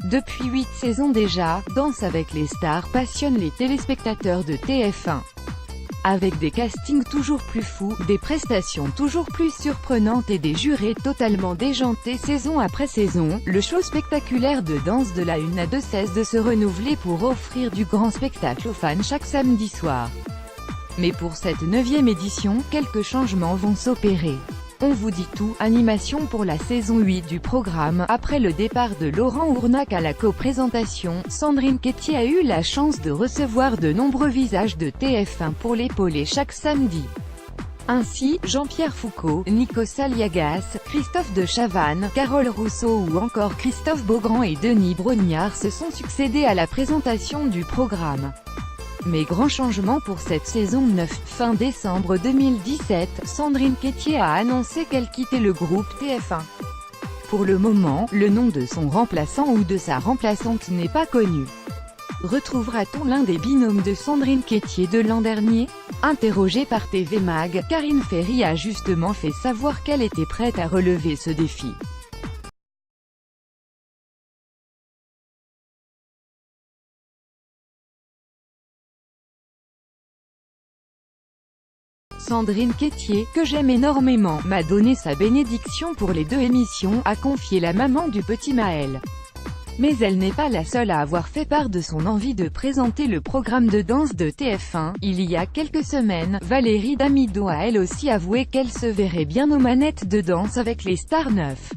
Depuis 8 saisons déjà, Danse avec les stars passionne les téléspectateurs de TF1. Avec des castings toujours plus fous, des prestations toujours plus surprenantes et des jurés totalement déjantés saison après saison, le show spectaculaire de Danse de la 1 à 2 cesse de se renouveler pour offrir du grand spectacle aux fans chaque samedi soir. Mais pour cette 9e édition, quelques changements vont s'opérer. On vous dit tout, animation pour la saison 8 du programme. Après le départ de Laurent Ournac à la co-présentation, Sandrine Quétier a eu la chance de recevoir de nombreux visages de TF1 pour l'épauler chaque samedi. Ainsi, Jean-Pierre Foucault, Nico Saliagas, Christophe de Chavannes, Carole Rousseau ou encore Christophe Beaugrand et Denis Brognard se sont succédés à la présentation du programme. Mais grand changement pour cette saison 9. Fin décembre 2017, Sandrine Quétier a annoncé qu'elle quittait le groupe TF1. Pour le moment, le nom de son remplaçant ou de sa remplaçante n'est pas connu. Retrouvera-t-on l'un des binômes de Sandrine Quétier de l'an dernier? Interrogée par TV Mag, Karine Ferry a justement fait savoir qu'elle était prête à relever ce défi. Sandrine Quétier, que j'aime énormément, m'a donné sa bénédiction pour les 2 émissions, a confié la maman du petit Maël. Mais elle n'est pas la seule à avoir fait part de son envie de présenter le programme de danse de TF1. Il y a quelques semaines, Valérie Damido a elle aussi avoué qu'elle se verrait bien aux manettes de Danse avec les stars 9.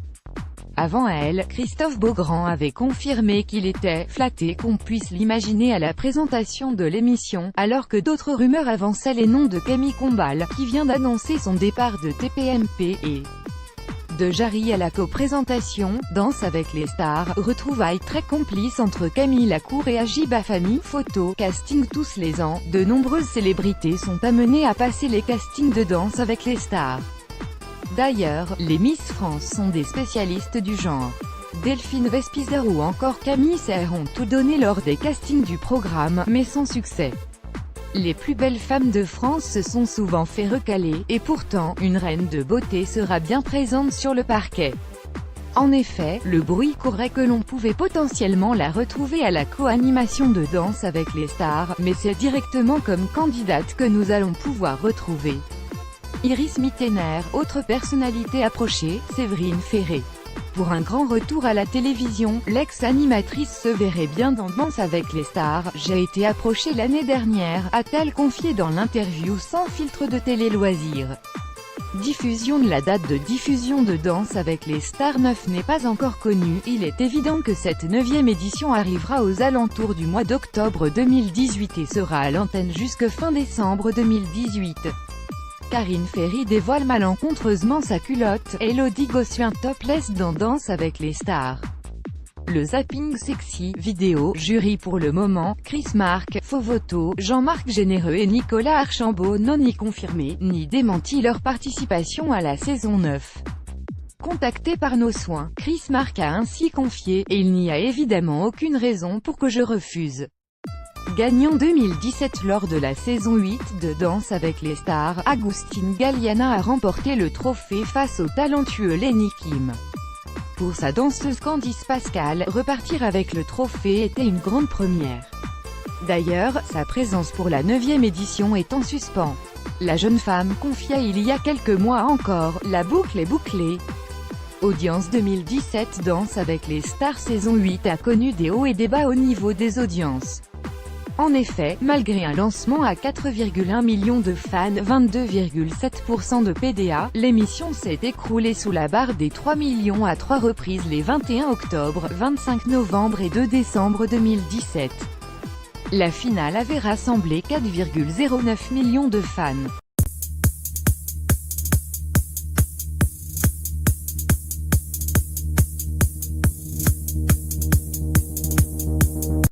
Avant elle, Christophe Beaugrand avait confirmé qu'il était « flatté qu'on puisse l'imaginer à la présentation de l'émission », alors que d'autres rumeurs avançaient les noms de Camille Combal, qui vient d'annoncer son départ de TPMP, et de Jarry à la co-présentation, Danse avec les stars, retrouvailles très complices entre Camille Lacour et Ajiba Family, photo, casting tous les ans, de nombreuses célébrités sont amenées à passer les castings de Danse avec les stars. D'ailleurs, les Miss France sont des spécialistes du genre. Delphine Vespizer ou encore Camille Serre ont tout donné lors des castings du programme, mais sans succès. Les plus belles femmes de France se sont souvent fait recaler, et pourtant, une reine de beauté sera bien présente sur le parquet. En effet, le bruit courait que l'on pouvait potentiellement la retrouver à la co-animation de Danse avec les stars, mais c'est directement comme candidate que nous allons pouvoir retrouver Iris Mittener, autre personnalité approchée, Séverine Ferré. Pour un grand retour à la télévision, l'ex-animatrice se verrait bien dans Danse avec les stars. J'ai été approchée l'année dernière, a-t-elle confié dans l'interview sans filtre de Télé Loisirs. Diffusion de la date de diffusion de Danse avec les stars 9 n'est pas encore connue. Il est évident que cette 9e édition arrivera aux alentours du mois d'octobre 2018 et sera à l'antenne jusque fin décembre 2018. Karine Ferry dévoile malencontreusement sa culotte, Elodie Gossuin topless dans Danse avec les stars. Le zapping sexy, vidéo, jury pour le moment, Chris Marc, Fovoto, Jean-Marc Généreux et Nicolas Archambault n'ont ni confirmé, ni démenti leur participation à la saison 9. Contacté par nos soins, Chris Marc a ainsi confié « Et il n'y a évidemment aucune raison pour que je refuse ». Gagnant 2017 lors de la saison 8 de Danse avec les stars, Agustin Galliana a remporté le trophée face au talentueux Lenny Kim. Pour sa danseuse Candice Pascal, repartir avec le trophée était une grande première. D'ailleurs, sa présence pour la 9e édition est en suspens. La jeune femme confia il y a quelques mois encore « La boucle est bouclée ». Audience 2017 Danse avec les stars saison 8 a connu des hauts et des bas au niveau des audiences. En effet, malgré un lancement à 4,1 millions de fans, 22,7% de PDA, l'émission s'est écroulée sous la barre des 3 millions à 3 reprises les 21 octobre, 25 novembre et 2 décembre 2017. La finale avait rassemblé 4,09 millions de fans.